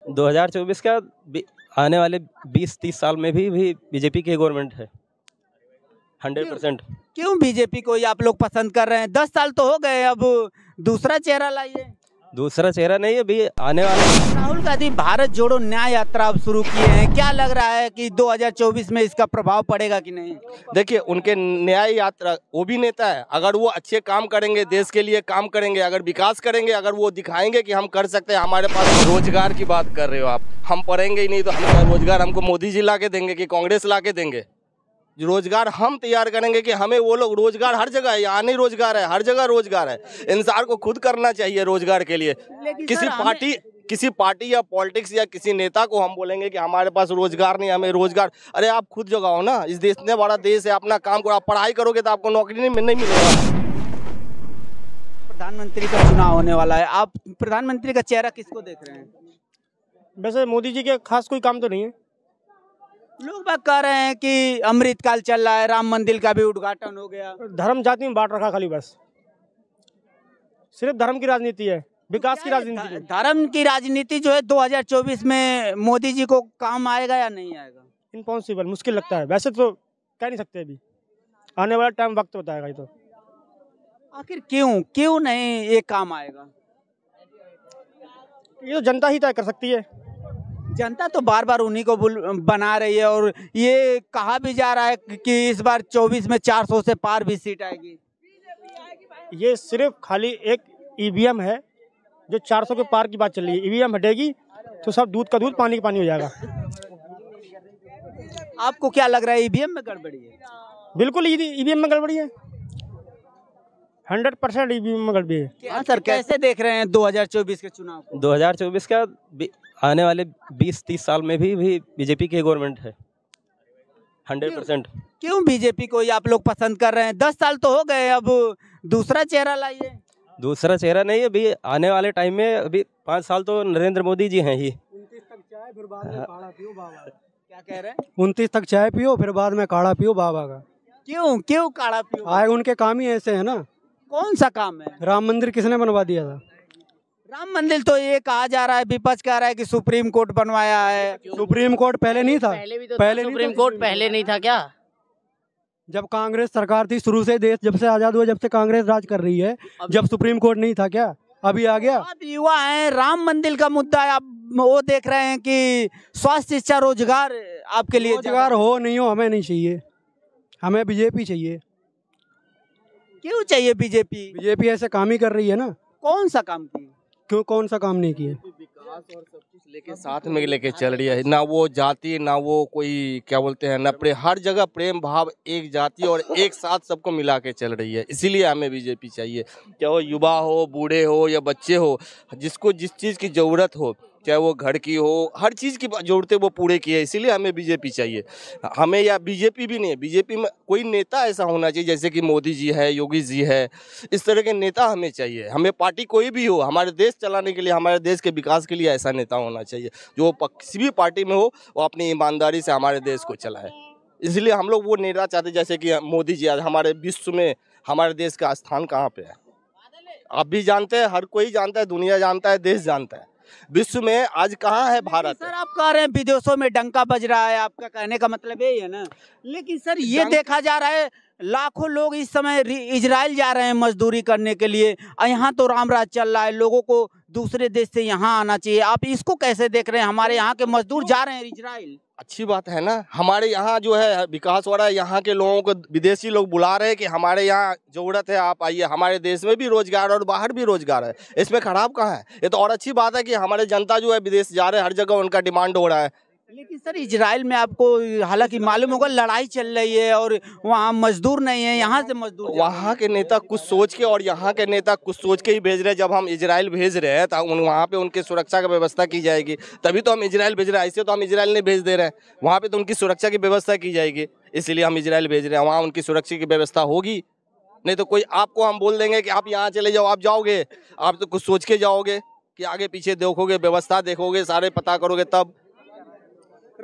2024 का आने वाले 20-30 साल में भी बीजेपी की गवर्नमेंट है 100%। क्यों बीजेपी को ही आप लोग पसंद कर रहे हैं? 10 साल तो हो गए, अब दूसरा चेहरा लाइए। दूसरा चेहरा नहीं है अभी आने वाले। राहुल गांधी भारत जोड़ो न्याय यात्रा अब शुरू किए हैं, क्या लग रहा है कि 2024 में इसका प्रभाव पड़ेगा कि नहीं? देखिए, उनके न्याय यात्रा, वो भी नेता है, अगर वो अच्छे काम करेंगे, देश के लिए काम करेंगे, अगर विकास करेंगे, अगर वो दिखाएंगे कि हम कर सकते हैं। हमारे पास रोजगार की बात कर रहे हो आप, हम पढ़ेंगे ही नहीं तो हम रोजगार हमको मोदी जी ला के देंगे कि कांग्रेस ला के देंगे? रोजगार हम तैयार करेंगे कि हमें वो लोग, रोजगार हर जगह है, यहाँ नहीं रोजगार है, हर जगह रोजगार है। इंसान को खुद करना चाहिए रोजगार के लिए। किसी पार्टी या पॉलिटिक्स या किसी नेता को हम बोलेंगे कि हमारे पास रोजगार नहीं, हमें रोजगार, अरे आप खुद जगाओ ना। इस देश इतने बड़ा देश है, अपना काम करो। आप पढ़ाई करोगे तो आपको नौकरी नहीं मिलेगा। प्रधानमंत्री का चुनाव होने वाला है, आप प्रधानमंत्री का चेहरा किसको देख रहे हैं? वैसे मोदी जी के खास कोई काम तो नहीं है। लोग बात कह रहे हैं कि अमृतकाल चल रहा है, राम मंदिर का भी उद्घाटन हो गया। धर्म जाति में बांट रखा खाली, बस सिर्फ धर्म की राजनीति है, विकास की राजनीति नहीं। धर्म की राजनीति जो है 2024 में मोदी जी को काम आएगा या नहीं आएगा? इम्पॉसिबल, मुश्किल लगता है। वैसे तो कह नहीं सकते, अभी आने वाला टाइम वक्त बताएगा। ये तो आखिर क्यों नहीं ये काम आएगा? ये तो जनता ही तय कर सकती है। जनता तो बार बार उन्हीं को बना रही है, और ये कहा भी जा रहा है कि इस बार 24 में 400 से पार भी सीट आएगी। ये सिर्फ खाली एक ईवीएम है जो 400 के पार की बात चल रही है। ईवीएम हटेगी तो सब दूध का दूध, पानी का पानी हो जाएगा। आपको क्या लग रहा है, ईवीएम में गड़बड़ी है? बिल्कुल ईवीएम में गड़बड़ी है, 100% ईवीएम में गड़बड़ी है। हाँ सर, कैसे देख रहे हैं 2024 के चुनाव को? 2024 का आने वाले 20-30 साल में भी बीजेपी की गवर्नमेंट है 100%। क्यों बीजेपी को ही आप लोग पसंद कर रहे हैं? 10 साल तो हो गए, अब दूसरा चेहरा लाइए। दूसरा चेहरा नहीं है अभी आने वाले टाइम में। अभी 5 साल तो नरेंद्र मोदी जी हैं ही। 29 तक चाय फिर बाद में काढ़ा पियो बाबा। क्या कह रहे हैं? 29 तक चाय पियो फिर बाद में काढ़ा पियो बाबा का। क्यों काढ़ा पियो? आए उनके काम ही ऐसे है ना। कौन सा काम है? राम मंदिर किसने बनवा दिया था? राम मंदिर तो ये कहा जा रहा है, विपक्ष कह रहा है कि सुप्रीम कोर्ट बनवाया है। सुप्रीम कोर्ट पहले नहीं था? पहले सुप्रीम कोर्ट पहले नहीं था क्या? जब कांग्रेस सरकार थी, शुरू से देश जब से आजाद हुआ, जब से कांग्रेस राज कर रही है, जब सुप्रीम कोर्ट नहीं था क्या? अभी आ गया। आप युवा हैं, राम मंदिर का मुद्दा है, आप वो देख रहे हैं कि स्वास्थ्य, शिक्षा, रोजगार आपके लिए रोजगार हो नहीं हो हमें नहीं चाहिए, हमें बीजेपी चाहिए। क्यों चाहिए बीजेपी? बीजेपी ऐसे काम ही कर रही है ना। कौन सा काम की? क्यों कौन सा काम नहीं किया? विकास और सब कुछ लेके साथ में लेके चल रही है ना। वो जाति ना वो कोई क्या बोलते हैं ना, हर जगह प्रेम भाव, एक जाति और एक साथ सबको मिला के चल रही है। इसीलिए हमें बीजेपी चाहिए। चाहे वो युवा हो, बूढ़े हो या बच्चे हो, जिसको जिस चीज़ की ज़रूरत हो, चाहे वो घर की हो, हर चीज़ की ज़रूरतें वो पूरे की है। इसीलिए हमें बीजेपी चाहिए। हमें या बीजेपी भी नहीं, बीजेपी में कोई नेता ऐसा होना चाहिए जैसे कि मोदी जी है, योगी जी है, इस तरह के नेता हमें चाहिए। हमें पार्टी कोई भी हो, हमारे देश चलाने के लिए, हमारे देश के विकास के लिए ऐसा नेता होना चाहिए जो किसी भी पार्टी में हो, वो अपनी ईमानदारी से हमारे देश को चलाए। इसलिए हम लोग वो नेता चाहते जैसे कि मोदी जी। आज हमारे विश्व में हमारे देश का स्थान कहाँ पे है आप भी जानते हैं, हर कोई जानता है, दुनिया जानता है, देश जानता है। विश्व में आज कहाँ है भारत? सर आप कह रहे हैं विदेशों में डंका बज रहा है, आपका कहने का मतलब यही है ना। लेकिन सर ये देखा जा रहा है लाखों लोग इस समय इजराइल जा रहे हैं मजदूरी करने के लिए, और यहाँ तो राम राज चल रहा है, लोगों को दूसरे देश से यहाँ आना चाहिए। आप इसको कैसे देख रहे हैं? हमारे यहाँ के मजदूर जा रहे हैं इजराइल। अच्छी बात है ना, हमारे यहाँ जो है विकास हो रहा है। यहाँ के लोगों को विदेशी लोग बुला रहे हैं कि हमारे यहाँ जरूरत है, आप आइए। हमारे देश में भी रोजगार और बाहर भी रोजगार है, इसमें खराब कहाँ है? ये तो और अच्छी बात है कि हमारे जनता जो है विदेश जा रहे हैं, हर जगह उनका डिमांड हो रहा है। लेकिन सर इजराइल में आपको हालांकि मालूम होगा लड़ाई चल रही है और वहाँ मजदूर नहीं है, यहाँ से मजदूर। वहाँ के नेता कुछ सोच के और यहाँ के नेता कुछ सोच के ही भेज रहे हैं। जब हम इजराइल भेज रहे हैं तो वहाँ पे उनकी सुरक्षा की व्यवस्था की जाएगी, तभी तो हम इजराइल भेज रहे हैं। ऐसे तो हम इजराइल नहीं भेज दे रहे हैं, वहाँ पे तो उनकी सुरक्षा की व्यवस्था की जाएगी, इसलिए हम इजराइल भेज रहे हैं। वहाँ उनकी सुरक्षा की व्यवस्था होगी, नहीं तो कोई आपको हम बोल देंगे कि आप यहाँ चले जाओ, आप जाओगे? आप तो कुछ सोच के जाओगे कि आगे पीछे देखोगे, व्यवस्था देखोगे, सारे पता करोगे तब।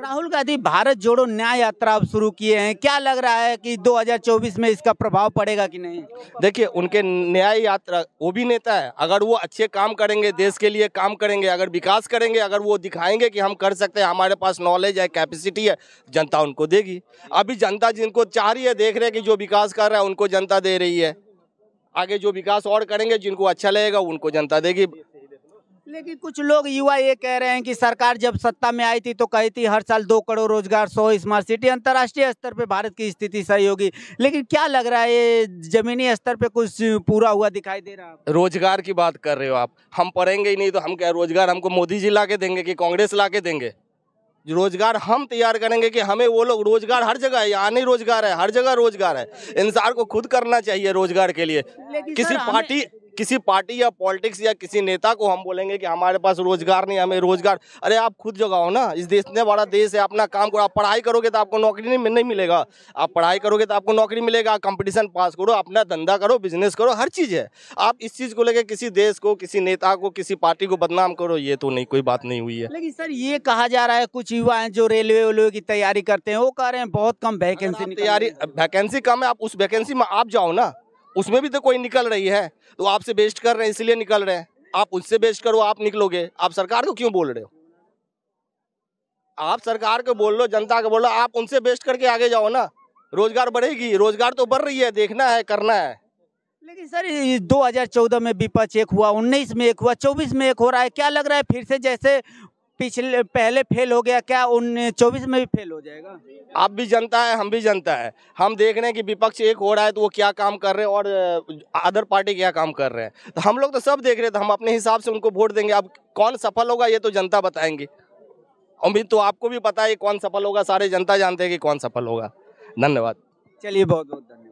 राहुल गांधी भारत जोड़ो न्याय यात्रा अब शुरू किए हैं, क्या लग रहा है कि 2024 में इसका प्रभाव पड़ेगा कि नहीं? देखिए, उनके न्याय यात्रा, वो भी नेता है, अगर वो अच्छे काम करेंगे, देश के लिए काम करेंगे, अगर विकास करेंगे, अगर वो दिखाएंगे कि हम कर सकते हैं, हमारे पास नॉलेज है, कैपेसिटी है, जनता उनको देगी। अभी जनता जिनको चाह रही है, देख रहे हैं कि जो विकास कर रहा है उनको जनता दे रही है। आगे जो विकास और करेंगे, जिनको अच्छा लगेगा उनको जनता देगी। लेकिन कुछ लोग युवा ये कह रहे हैं कि सरकार जब सत्ता में आई थी तो कही थी हर साल 2 करोड़ रोजगार, 100 स्मार्ट सिटी, अंतर्राष्ट्रीय स्तर पे भारत की स्थिति सही होगी। लेकिन क्या लग रहा है, ये जमीनी स्तर पे कुछ पूरा हुआ दिखाई दे रहा है? रोजगार की बात कर रहे हो आप, हम पढ़ेंगे ही नहीं तो हम क्या रोजगार हमको मोदी जी ला के देंगे कि कांग्रेस ला के देंगे? रोजगार हम तैयार करेंगे कि हमें वो लोग, रोजगार हर जगह है, यहाँ नहीं रोजगार है, हर जगह रोजगार है। इंसान को खुद करना चाहिए रोजगार के लिए। किसी पार्टी या पॉलिटिक्स या किसी नेता को हम बोलेंगे कि हमारे पास रोजगार नहीं, हमें रोजगार, अरे आप खुद जगाओ ना। इस देश इतने बड़ा देश है, अपना काम करो। आप पढ़ाई करोगे तो आपको नौकरी नहीं मिलेगा, आप पढ़ाई करोगे तो आपको नौकरी मिलेगा। कंपटीशन पास करो, अपना धंधा करो, बिजनेस करो, हर चीज़ है। आप इस चीज़ को लेकर किसी देश को, किसी नेता को, किसी पार्टी को बदनाम करो, ये तो नहीं, कोई बात नहीं हुई है। लेकिन सर ये कहा जा रहा है, कुछ युवा हैं जो रेलवे की तैयारी करते हैं, वो कह रहे हैं बहुत कम वैकेंसी वैकेंसी कम है, आप उस वैकेंसी में आप जाओ ना, उसमें भी तो कोई निकल रही है, तो आपसे बेस्ट कर रहे हैं इसलिए निकल रहे हैं। आप उससे बेस्ट करो, आप निकलोगे। आप सरकार को क्यों बोल रहे हो? आप सरकार को बोल लो, जनता को बोल लो, आप उनसे बेस्ट करके आगे जाओ ना। रोजगार बढ़ेगी, रोजगार तो बढ़ रही है, देखना है, करना है। लेकिन सर 2014 में विपक्ष एक हुआ, 19 में एक हुआ, 24 में एक हो रहा है, क्या लग रहा है फिर से जैसे पिछले पहले फेल हो गया, क्या 24 में भी फेल हो जाएगा? आप भी जनता है, हम भी जनता है, हम देख रहे हैं कि विपक्ष एक हो रहा है तो वो क्या काम कर रहे हैं और अदर पार्टी क्या काम कर रहे हैं। तो हम लोग तो सब देख रहे हैं, तो हम अपने हिसाब से उनको वोट देंगे। अब कौन सफल होगा ये तो जनता बताएंगी। उम्मीद तो आपको भी पता है कौन सफल होगा, सारे जनता जानते हैं कि कौन सफल होगा। धन्यवाद। चलिए, बहुत बहुत धन्यवाद।